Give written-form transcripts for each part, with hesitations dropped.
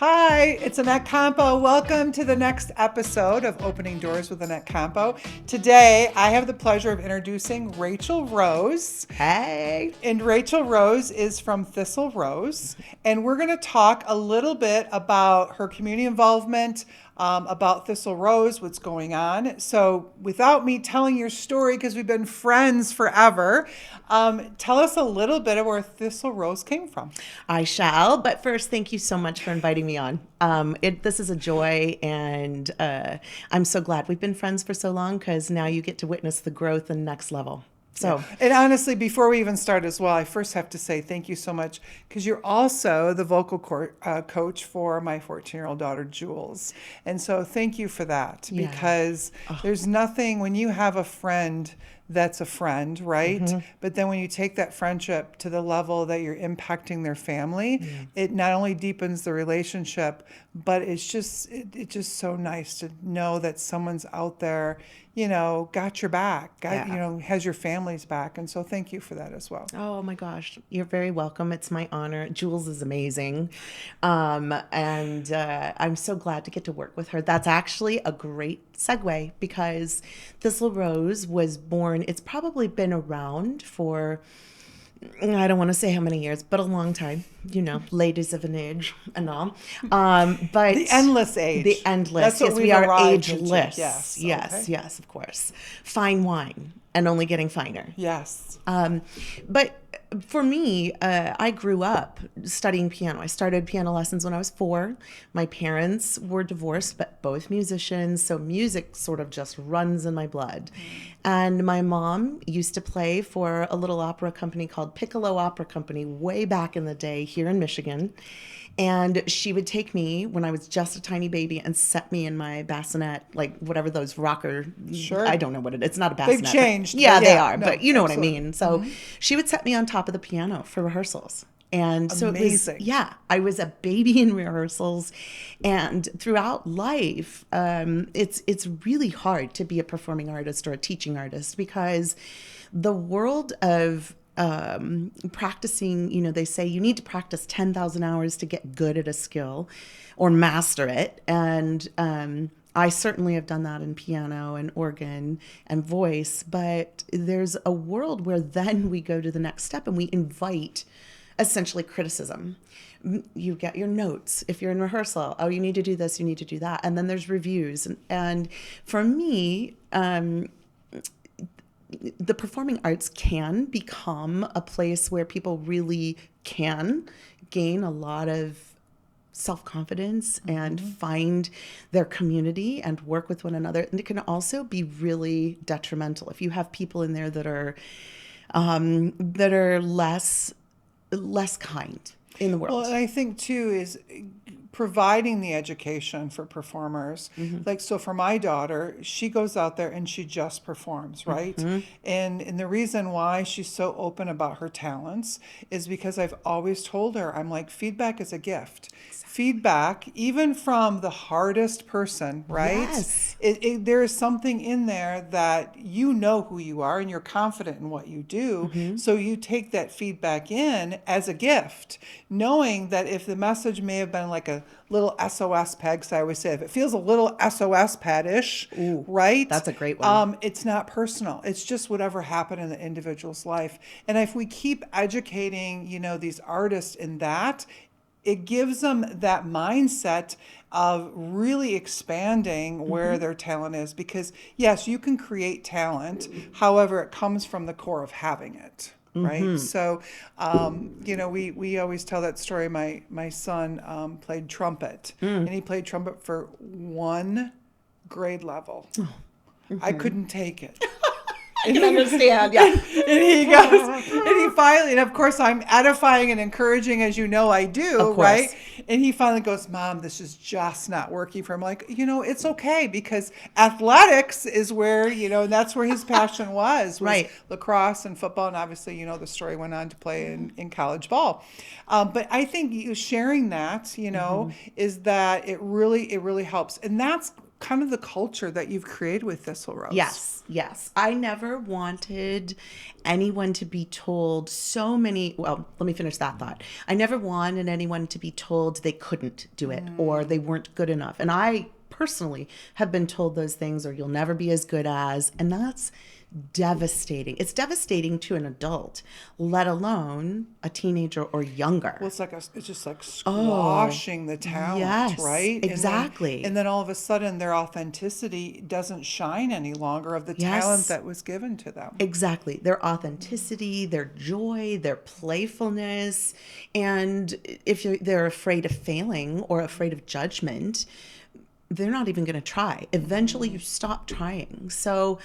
Hi, it's Annette Compo. Welcome to the next episode of Opening Doors with Annette Compo. Today, I have the pleasure of introducing Rachael Rose. Hey. And Rachael Rose is from Thistle Rose. And we're going to talk a little bit about her community involvement, about Thistle Rose, what's going on. So without me telling your story, because we've been friends forever, tell us a little bit of where Thistle Rose came from. I shall. But first, thank you so much for inviting me on. This is a joy, and I'm so glad we've been friends for so long because now you get to witness the growth and next level. So, And honestly, before we even start as well, I first have to say thank you so much because you're also the vocal coach for my 14-year-old daughter, Jules. And so thank you for that because there's nothing when you have a friend that's a friend, right? Mm-hmm. But then when you take that friendship to the level that you're impacting their family, it not only deepens the relationship, but it's just so nice to know that someone's out there, got your back, has your family's back. And so thank you for that as well. Oh my gosh, you're very welcome. It's my honor. Jules is amazing. And I'm so glad to get to work with her. That's actually a great segue because Thistle Rose was born, it's probably been around for, I don't want to say how many years, but a long time, ladies of an age and all. But the endless age. The endless. That's what yes, we've we are arrived ageless. Yes, yes, okay. yes, of course. Fine wine and only getting finer. Yes. But for me, I grew up studying piano. I started piano lessons when I was 4. My parents were divorced, but both musicians, so music sort of just runs in my blood. And my mom used to play for a little opera company called Piccolo Opera Company way back in the day here in Michigan. And she would take me when I was just a tiny baby and set me in my bassinet, like whatever those rocker. Sure. I don't know what it is. It's not a bassinet. They've changed. Yeah, they are. No, but you know absolutely. what I mean. So she would set me on top of the piano for rehearsals. And so Amazing. it was, I was a baby in rehearsals. And throughout life, it's really hard to be a performing artist or a teaching artist because the world of practicing, they say you need to practice 10,000 hours to get good at a skill or master it. And I certainly have done that in piano and organ and voice, but there's a world where then we go to the next step and we invite essentially criticism. You get your notes if you're in rehearsal. Oh, you need to do this, you need to do that. And then there's reviews. And for me, the performing arts can become a place where people really can gain a lot of self-confidence and find their community and work with one another. And it can also be really detrimental if you have people in there that are less kind in the world. Well, and I think too is providing the education for performers. Like, so for my daughter, she goes out there and she just performs, right? And the reason why she's so open about her talents is because I've always told her, I'm like, feedback is a gift. Feedback, even from the hardest person, right? Yes. There is something in there that you know who you are and you're confident in what you do. So you take that feedback in as a gift, knowing that if the message may have been like a little SOS pad, because I always say if it feels a little SOS pad-ish, right? That's a great one. It's not personal. It's just whatever happened in the individual's life. And if we keep educating, these artists in that, it gives them that mindset of really expanding where their talent is. Because yes, you can create talent. However, it comes from the core of having it. Right. So, we always tell that story. My son played trumpet and he played trumpet for 1 grade level. I couldn't take it. I can understand, yeah. And he goes, and he finally, and of course I'm edifying and encouraging as I do, right? And he finally goes, Mom, this is just not working for him. Like, it's okay because athletics is where, and that's where his passion was right. Lacrosse and football. And obviously, the story went on to play in college ball. But I think you sharing that, is that it really helps. And that's kind of the culture that you've created with Thistle Rose. Yes. I never wanted anyone to be told well, let me finish that thought. I never wanted anyone to be told they couldn't do it or they weren't good enough. And I personally have been told those things, or you'll never be as good as, and that's devastating. It's devastating to an adult, let alone a teenager or younger. Well, it's just like squashing the talent, yes, right? exactly. And then all of a sudden their authenticity doesn't shine any longer of the talent that was given to them. Exactly. Their authenticity, their joy, their playfulness. And if they're afraid of failing or afraid of judgment, they're not even going to try. Eventually you stop trying. So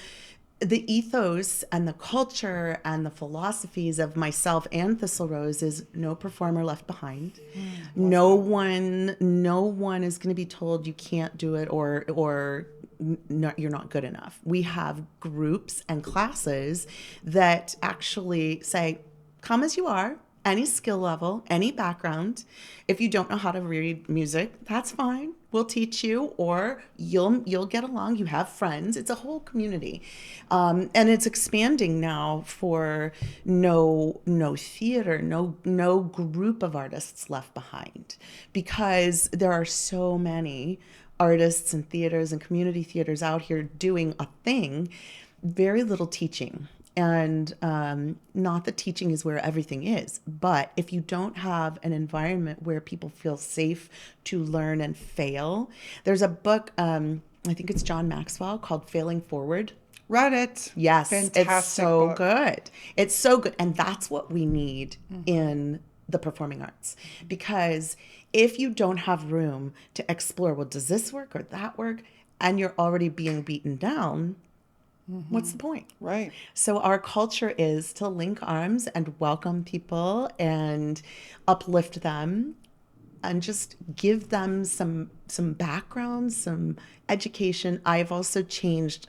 the ethos and the culture and the philosophies of myself and Thistle Rose is no performer left behind. No one is going to be told you can't do it or you're not good enough. We have groups and classes that actually say, come as you are, any skill level, any background. If you don't know how to read music, that's fine. We'll teach you, or you'll get along. You have friends. It's a whole community, and it's expanding now for no theater, no group of artists left behind, because there are so many artists and theaters and community theaters out here doing a thing. Very little teaching. And not that teaching is where everything is, but if you don't have an environment where people feel safe to learn and fail, there's a book, I think it's John Maxwell, called Failing Forward. Read it. Yes, Fantastic it's so book. good. It's so good. And that's what we need in the performing arts. Because if you don't have room to explore, well, does this work or that work? And you're already being beaten down, what's the point? Right. So our culture is to link arms and welcome people and uplift them and just give them some background, some education. I've also changed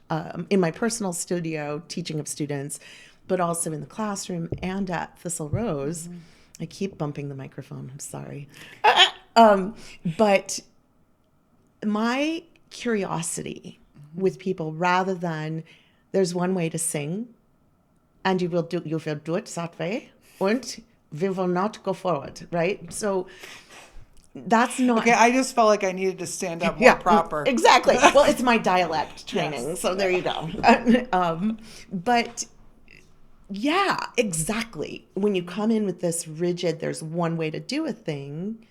in my personal studio, teaching of students, but also in the classroom and at Thistle Rose. I keep bumping the microphone. I'm sorry. But my curiosity with people, rather than there's one way to sing, and you will do it that way, and we will not go forward, right? So that's not... Okay, I just felt like I needed to stand up more proper. Exactly. Well, it's my dialect training, so there you go. But yeah, exactly. When you come in with this rigid, there's one way to do a thing,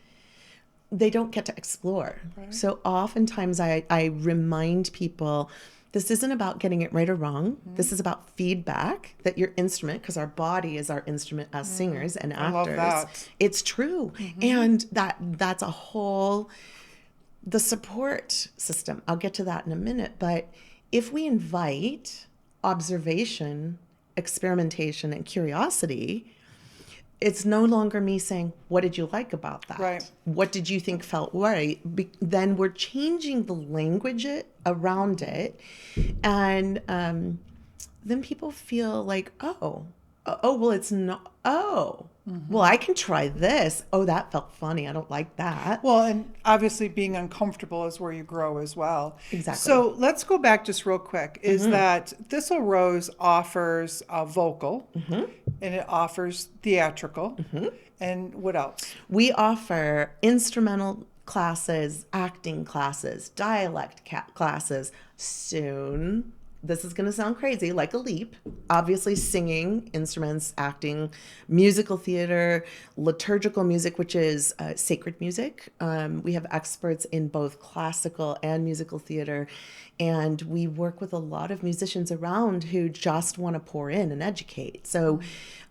they don't get to explore. Right. So oftentimes I remind people, this isn't about getting it right or wrong. This is about feedback, that your instrument, because our body is our instrument as singers and actors. I love that. It's true. And that's a whole, the support system. I'll get to that in a minute. But if we invite observation, experimentation, and curiosity, it's no longer me saying, what did you like about that? Right. What did you think felt right? Then we're changing the language around it. And then people feel like, well, it's not, well, I can try this. Oh, that felt funny. I don't like that. Well, and obviously being uncomfortable is where you grow as well. Exactly. So let's go back just real quick, is that Thistle Rose offers vocal, and it offers theatrical, and what else? We offer instrumental classes, acting classes, dialect classes. Soon, this is going to sound crazy, like a leap. Obviously, singing, instruments, acting, musical theater, liturgical music, which is sacred music. We have experts in both classical and musical theater. And we work with a lot of musicians around who just want to pour in and educate. So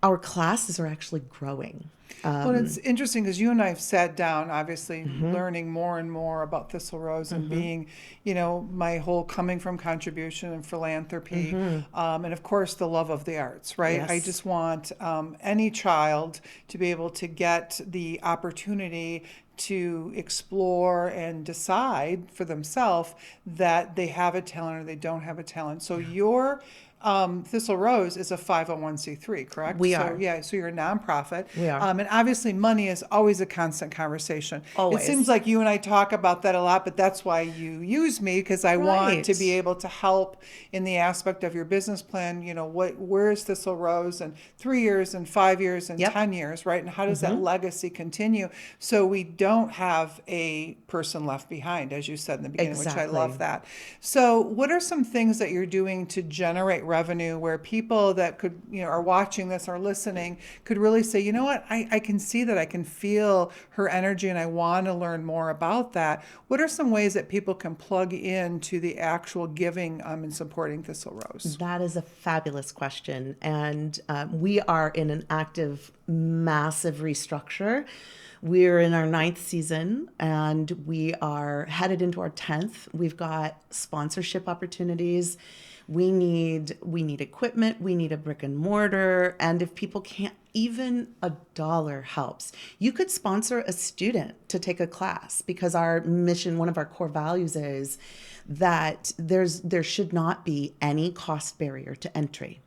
our classes are actually growing. Well, it's interesting because you and I have sat down, obviously, learning more and more about Thistle Rose and being, my whole coming from contribution and philanthropy, and of course the love of the arts, right? Yes. I just want any child to be able to get the opportunity to explore and decide for themselves that they have a talent or they don't have a talent. So your Thistle Rose is a 501c3, correct? We so, are. Yeah, so you're a nonprofit. We are. And obviously money is always a constant conversation. Always. It seems like you and I talk about that a lot, but that's why you use me, because I want to be able to help in the aspect of your business plan. Where is Thistle Rose in 3 years and 5 years and 10 years, right? And how does that legacy continue so we don't have a person left behind, as you said in the beginning, which I love that. So what are some things that you're doing to generate revenue where people that could, are watching this or listening could really say, you know what, I can see that, I can feel her energy and I want to learn more about that. What are some ways that people can plug into the actual giving and supporting Thistle Rose? That is a fabulous question. And we are in an active, massive restructure. We're in our 9th season and we are headed into our 10th. We've got sponsorship opportunities. We need equipment. We need a brick and mortar. And if people can't, even $1 helps. You could sponsor a student to take a class, because our mission, one of our core values is that there should not be any cost barrier to entry.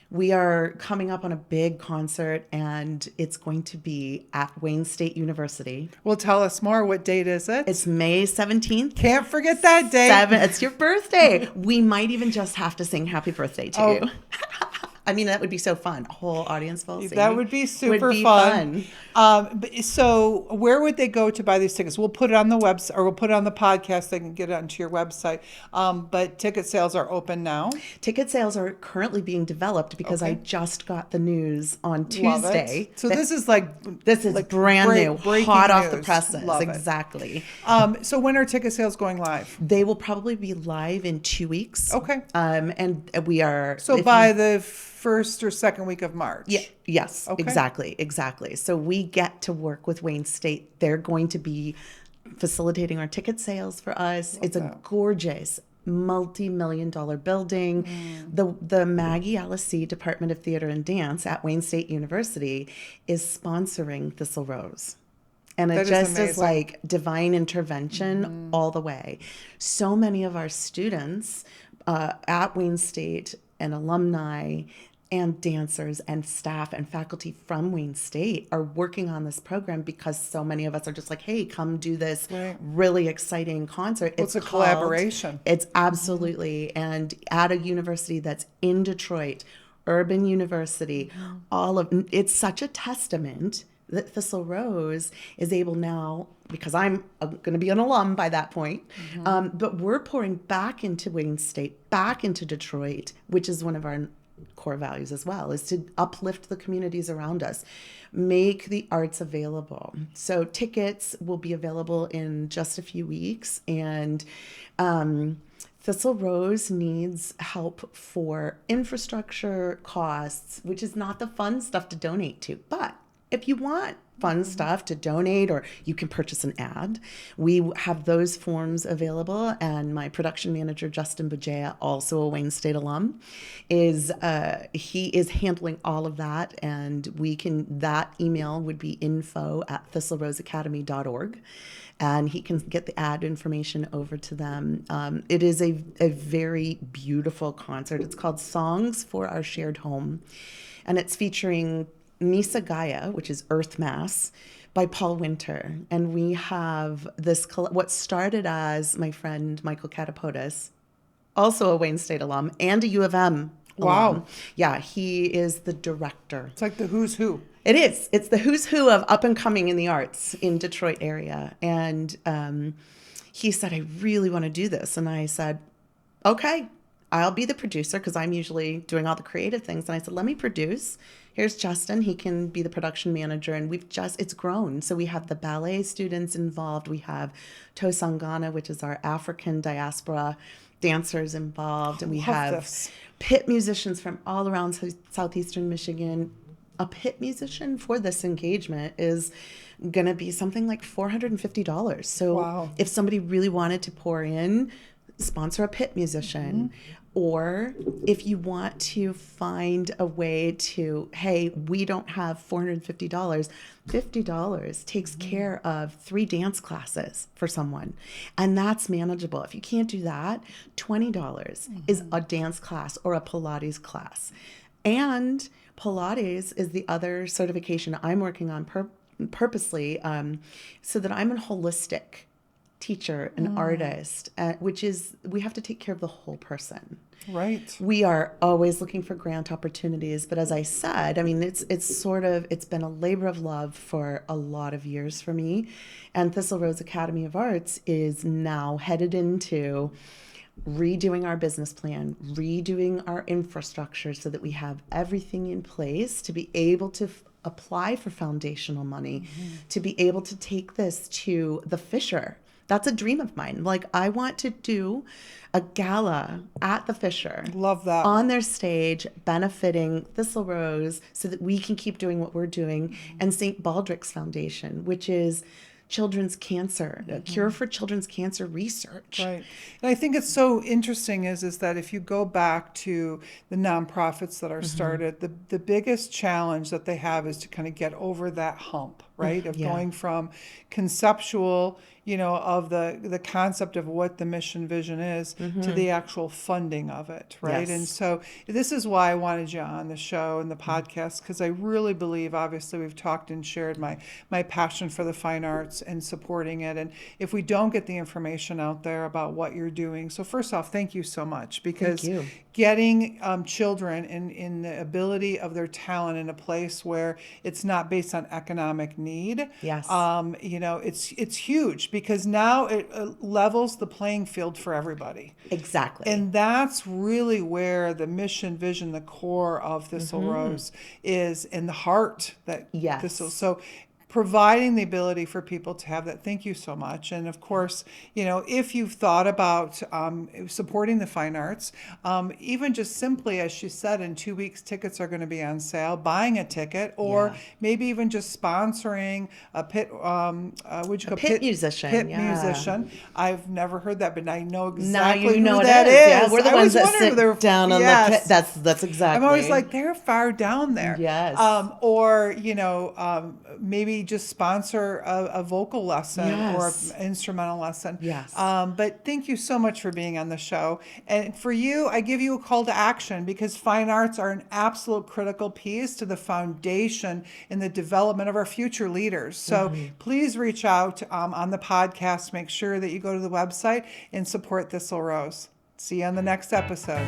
We are coming up on a big concert, and it's going to be at Wayne State University. Well, tell us more. What date is it? It's May 17th. Can't forget that date. It's your birthday. We might even just have to sing happy birthday to you. I mean, that would be so fun. A whole audience full singing. That would be super fun. So where would they go to buy these tickets? We'll put it on the website, or we'll put it on the podcast. They can get it onto your website. But ticket sales are open now. Ticket sales are currently being developed because I just got the news on Tuesday. Love it. So this is brand new, hot off the presses. Love exactly. So when are ticket sales going live? They will probably be live in 2 weeks. Okay. And we are. So by the first or second week of March. Yeah. Yes. Okay. Exactly. So we get to work with Wayne State. They're going to be facilitating our ticket sales for us. It's a gorgeous multi-million-dollar building. The Maggie LSC Department of Theater and Dance at Wayne State University is sponsoring Thistle Rose. And it just is like divine intervention all the way. So many of our students at Wayne State and alumni and dancers and staff and faculty from Wayne State are working on this program because so many of us are just like, hey, come do this really exciting concert. It's a collaboration. It's absolutely. And at a university that's in Detroit, Urban University, it's such a testament that Thistle Rose is able now, because I'm going to be an alum by that point, but we're pouring back into Wayne State, back into Detroit, which is one of our core values as well, is to uplift the communities around us, make the arts available. So tickets will be available in just a few weeks, and Thistle Rose needs help for infrastructure costs, which is not the fun stuff to donate to, but if you want fun stuff to donate, or you can purchase an ad, we have those forms available. And my production manager, Justin Bajea, also a Wayne State alum, he is handling all of that. And that email would be info@thistleroseacademy.org. And he can get the ad information over to them. It is a very beautiful concert. It's called Songs for Our Shared Home. And it's featuring Misa Gaia, which is Earth Mass, by Paul Winter. And we have what started as my friend Michael Catapodis, also a Wayne State alum and a U of M alum. Wow. Yeah, he is the director. It's like the who's who. It is. It's the who's who of up and coming in the arts in Detroit area. And he said, I really want to do this. And I said, okay, I'll be the producer, because I'm usually doing all the creative things. And I said, let me produce. Here's Justin. He can be the production manager. And it's grown. So we have the ballet students involved. We have Tosangana, which is our African diaspora dancers involved. And we have pit musicians from all around southeastern Michigan. A pit musician for this engagement is going to be something like $450. So if somebody really wanted to pour in, sponsor a pit musician. Or if you want to find a way to, hey, we don't have $450, $50 takes care of 3 dance classes for someone. And that's manageable. If you can't do that, $20 is a dance class or a Pilates class. And Pilates is the other certification I'm working on purposely, so that I'm a holistic teacher, an artist, which is, we have to take care of the whole person. Right. We are always looking for grant opportunities, but as I said, I mean, it's been a labor of love for a lot of years for me. And Thistle Rose Academy of Arts is now headed into redoing our business plan, redoing our infrastructure so that we have everything in place to be able to apply for foundational money, to be able to take this to the Fisher. That's a dream of mine. Like, I want to do a gala at the Fisher. Love that. On their stage, benefiting Thistle Rose so that we can keep doing what we're doing, and St. Baldrick's Foundation, which is children's cancer, a cure for children's cancer research. Right. And I think it's so interesting is that if you go back to the nonprofits that are started, the biggest challenge that they have is to kind of get over that hump, right? Of going from conceptual, of the concept of what the mission vision is to the actual funding of it, right? Yes. And so this is why I wanted you on the show and the podcast, because I really believe, obviously we've talked and shared my passion for the fine arts and supporting it. And if we don't get the information out there about what you're doing, so first off, thank you so much, because getting children in the ability of their talent in a place where it's not based on economic need, it's huge, because now it levels the playing field for everybody. Exactly. And that's really where the mission, vision, the core of Thistle Rose is, in the heart that Thistle. So providing the ability for people to have that. Thank you so much. And of course, if you've thought about supporting the fine arts, even just simply, as she said, in 2 weeks, tickets are going to be on sale, buying a ticket, or maybe even just sponsoring a pit, pit musician. Pit musician. I've never heard that, but I know exactly now you know who what that is. is. Yeah, we're the ones that sit down on the pit. That's exactly. I'm always like, they're far down there. Yes. Or, maybe just sponsor a vocal lesson or an instrumental lesson. Yes. But thank you so much for being on the show. And for you, I give you a call to action, because fine arts are an absolute critical piece to the foundation in the development of our future leaders. So please reach out on the podcast. Make sure that you go to the website and support Thistle Rose. See you on the next episode.